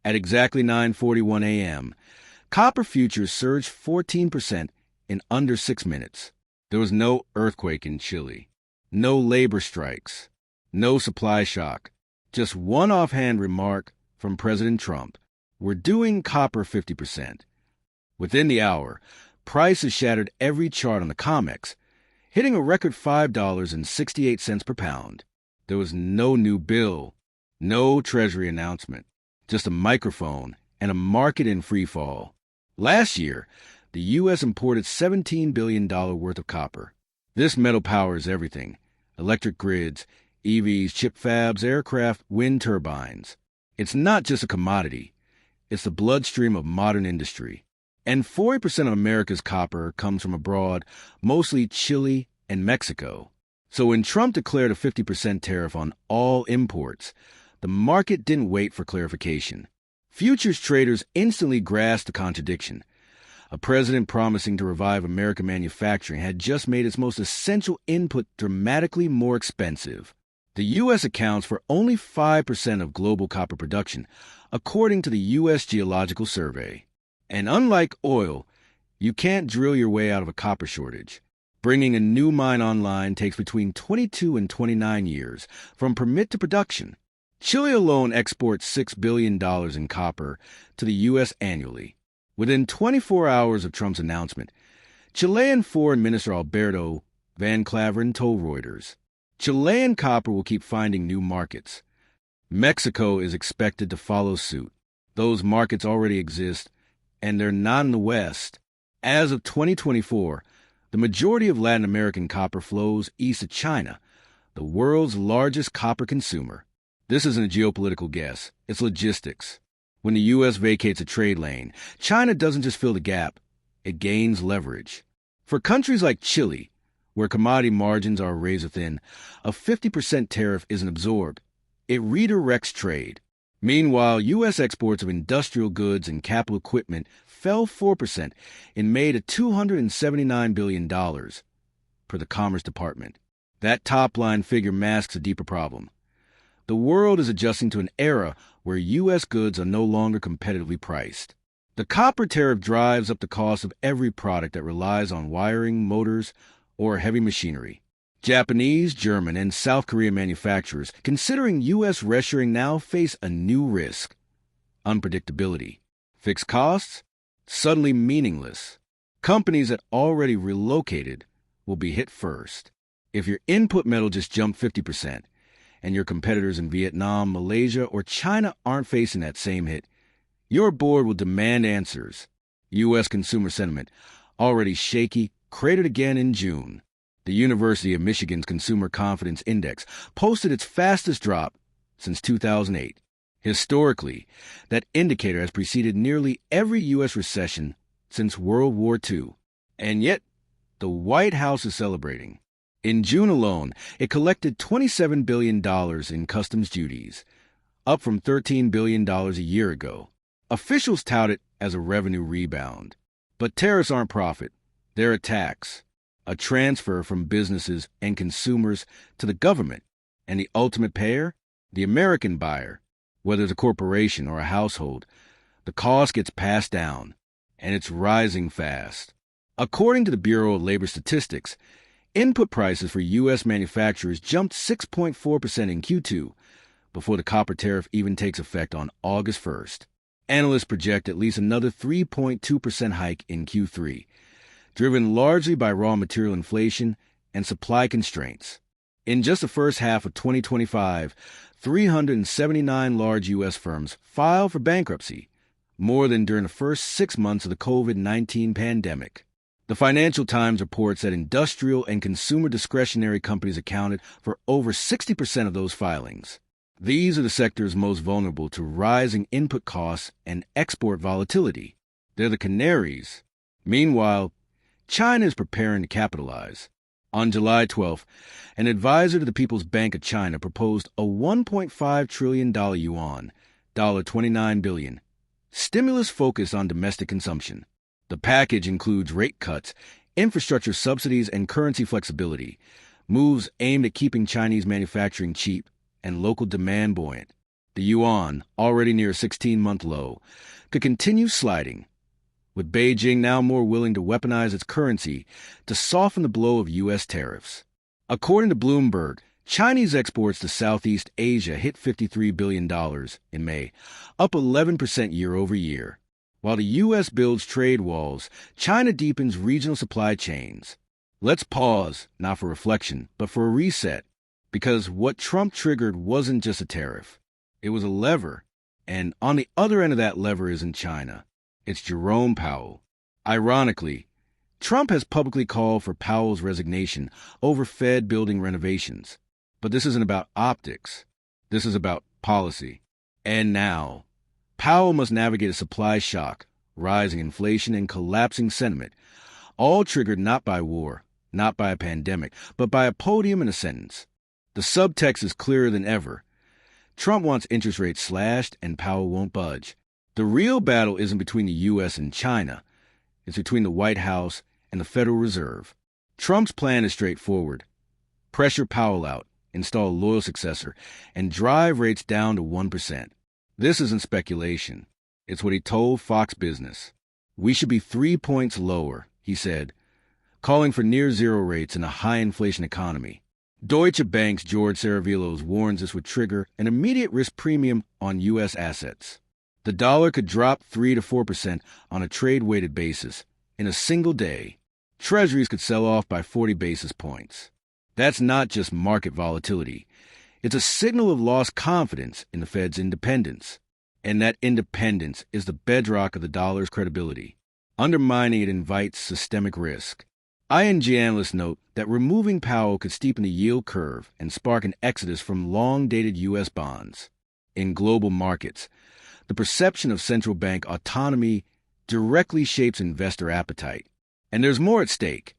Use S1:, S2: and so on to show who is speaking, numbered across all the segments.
S1: At exactly 9:41 a.m., copper futures surged 14% in under 6 minutes. There was no earthquake in Chile, no labor strikes, no supply shock, just one offhand remark from President Trump: "We're doing copper 50%. Within the hour, prices shattered every chart on the COMEX, hitting a record $5.68 per pound. There was no new bill, no Treasury announcement, just a microphone and a market in free fall. Last year, the U.S. imported $17 billion worth of copper. This metal powers everything: electric grids, EVs, chip fabs, aircraft, wind turbines. It's not just a commodity. It's the bloodstream of modern industry. And 40% of America's copper comes from abroad, mostly Chile and Mexico. So when Trump declared a 50% tariff on all imports, the market didn't wait for clarification. Futures traders instantly grasped the contradiction. A president promising to revive American manufacturing had just made its most essential input dramatically more expensive. The U.S. accounts for only 5% of global copper production, according to the U.S. Geological Survey. And unlike oil, you can't drill your way out of a copper shortage. Bringing a new mine online takes between 22 and 29 years, from permit to production. Chile alone exports $6 billion in copper to the U.S. annually. Within 24 hours of Trump's announcement, Chilean Foreign Minister Alberto Van Claveren told Reuters, "Chilean copper will keep finding new markets. Mexico is expected to follow suit. Those markets already exist, and they're not in the West." As of 2024, the majority of Latin American copper flows east of China, the world's largest copper consumer. This isn't a geopolitical guess. It's logistics. When the U.S. vacates a trade lane, China doesn't just fill the gap. It gains leverage. For countries like Chile, where commodity margins are razor thin, a 50% tariff isn't absorbed. It redirects trade. Meanwhile, U.S. exports of industrial goods and capital equipment fell 4% in May to $279 billion, per the Commerce Department. That top-line figure masks a deeper problem. The world is adjusting to an era where U.S. goods are no longer competitively priced. The copper tariff drives up the cost of every product that relies on wiring, motors, or heavy machinery. Japanese, German, and South Korean manufacturers considering U.S. reshoring now face a new risk: unpredictability. Fixed costs? Suddenly meaningless. Companies that already relocated will be hit first. If your input metal just jumped 50%, and your competitors in Vietnam, Malaysia, or China aren't facing that same hit, your board will demand answers. U.S. consumer sentiment, already shaky, cratered again in June. The University of Michigan's Consumer Confidence Index posted its fastest drop since 2008. Historically, that indicator has preceded nearly every U.S. recession since World War II. And yet, the White House is celebrating. In June alone, it collected $27 billion in customs duties, up from $13 billion a year ago. Officials tout it as a revenue rebound. But tariffs aren't profit. They're a tax, a transfer from businesses and consumers to the government. And the ultimate payer? The American buyer. Whether it's a corporation or a household, the cost gets passed down, and it's rising fast. According to the Bureau of Labor Statistics, input prices for U.S. manufacturers jumped 6.4% in Q2, before the copper tariff even takes effect on August 1st. Analysts project at least another 3.2% hike in Q3, driven largely by raw material inflation and supply constraints. In just the first half of 2025, 379 large U.S. firms filed for bankruptcy, more than during the first 6 months of the COVID-19 pandemic. The Financial Times reports that industrial and consumer discretionary companies accounted for over 60% of those filings. These are the sectors most vulnerable to rising input costs and export volatility. They're the canaries. Meanwhile, China is preparing to capitalize. On July 12th, an advisor to the People's Bank of China proposed a $1.5 trillion yuan, $29 billion, stimulus focused on domestic consumption. The package includes rate cuts, infrastructure subsidies, and currency moves aimed at keeping Chinese manufacturing cheap and local demand buoyant. The The yuan, already near a 16-month low, could continue sliding, with Beijing now more willing to weaponize its currency to soften the blow of U.S. tariffs. According to Bloomberg, Chinese exports to Southeast Asia hit $53 billion in May, up 11% year-over-year. While the U.S. builds trade walls, China deepens regional supply chains. Let's pause, not for reflection, but for a reset, because what Trump triggered wasn't just a tariff. It was a lever, and on the other end of that lever isn't China. It's Jerome Powell. Ironically, Trump has publicly called for Powell's resignation over Fed building renovations. But this isn't about optics. This is about policy. And now, Powell must navigate a supply shock, rising inflation, and collapsing sentiment, all triggered not by war, not by a pandemic, but by a podium and a sentence. The subtext is clearer than ever. Trump wants interest rates slashed, and Powell won't budge. The real battle isn't between the U.S. and China. It's between the White House and the Federal Reserve. Trump's plan is straightforward. Pressure Powell out, install a loyal successor, and drive rates down to 1%. This isn't speculation. It's what he told Fox Business. We should be 3 points lower, he said, calling for near-zero rates in a high-inflation economy. Deutsche Bank's George Saravelos warns this would trigger an immediate risk premium on U.S. assets. The dollar could drop 3 to 4% on a trade-weighted basis in a single day. Treasuries could sell off by 40 basis points. That's not just market volatility. It's a signal of lost confidence in the Fed's independence. And that independence is the bedrock of the dollar's credibility. Undermining it invites systemic risk. ING analysts note that removing Powell could steepen the yield curve and spark an exodus from long-dated U.S. bonds. In global markets, the perception of central bank autonomy directly shapes investor appetite. And there's more at stake.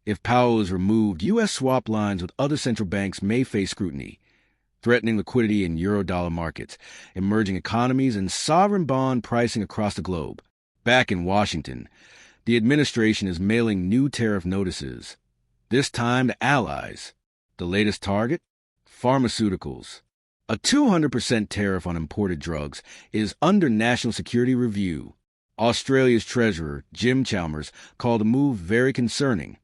S1: If Powell is removed, U.S. swap lines with other central banks may face scrutiny, threatening liquidity in euro-dollar markets, emerging economies, and sovereign bond pricing across the globe. Back in Washington, the administration is mailing new tariff notices, this time to allies. The latest target? Pharmaceuticals. A 200% tariff on imported drugs is under national security review. Australia's Treasurer, Jim Chalmers, called the move very concerning.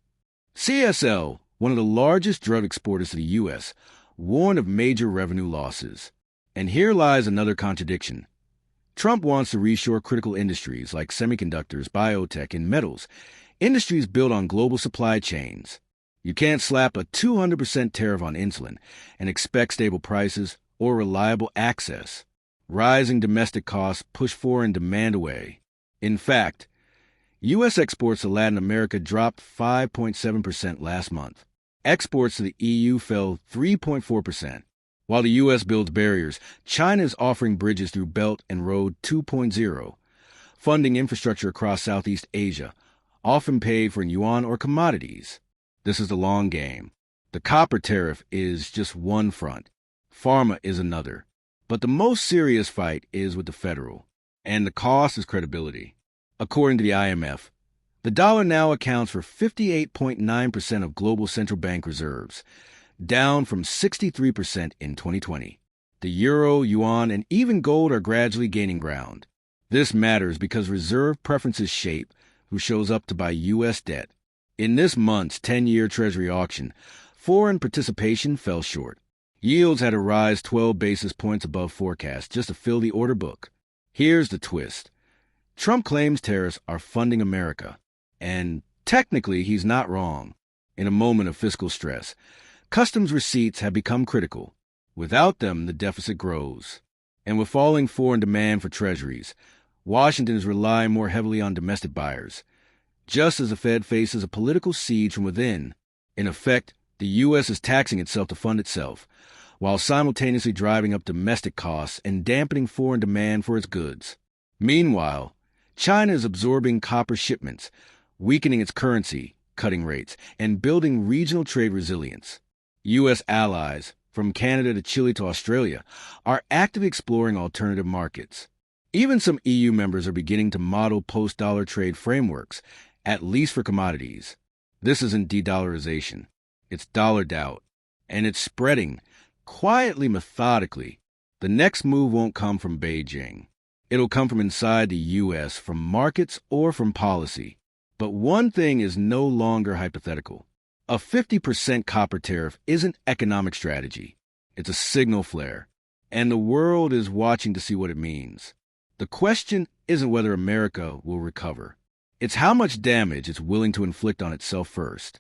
S1: CSL, one of the largest drug exporters to the U.S., warned of major revenue losses. And here lies another contradiction. Trump wants to reshore critical industries like semiconductors, biotech, and metals, industries built on global supply chains. You can't slap a 200% tariff on insulin and expect stable prices or reliable access. Rising domestic costs push foreign demand away. In fact, U.S. exports to Latin America dropped 5.7% last month. Exports to the EU fell 3.4%. While the U.S. builds barriers, China is offering bridges through Belt and Road 2.0, funding infrastructure across Southeast Asia, often paid for in yuan or commodities. This is the long game. The copper tariff is just one front. Pharma is another. But the most serious fight is with the federal, and the cost is credibility. According to the IMF, the dollar now accounts for 58.9% of global central bank reserves, down from 63% in 2020. The euro, yuan, and even gold are gradually gaining ground. This matters because reserve preferences shape who shows up to buy U.S. debt. In this month's 10-year Treasury auction, foreign participation fell short. Yields had to rise 12 basis points above forecast just to fill the order book. Here's the twist. Trump claims tariffs are funding America. And technically, he's not wrong. In a moment of fiscal stress, customs receipts have become critical. Without them, the deficit grows. And with falling foreign demand for treasuries, Washington is relying more heavily on domestic buyers. Just as the Fed faces a political siege from within, in effect, the U.S. is taxing itself to fund itself, while simultaneously driving up domestic costs and dampening foreign demand for its goods. Meanwhile, China is absorbing copper shipments, weakening its currency, cutting rates, and building regional trade resilience. U.S. allies, from Canada to Chile to Australia, are actively exploring alternative markets. Even some EU members are beginning to model post-dollar trade frameworks, at least for commodities. This isn't de-dollarization. It's dollar doubt. And it's spreading, quietly, methodically, The next move won't come from Beijing. It'll come from inside the U.S., from markets or from policy. But one thing is no longer hypothetical. A 50% copper tariff isn't economic strategy. It's a signal flare. And the world is watching to see what it means. The question isn't whether America will recover. It's how much damage it's willing to inflict on itself first.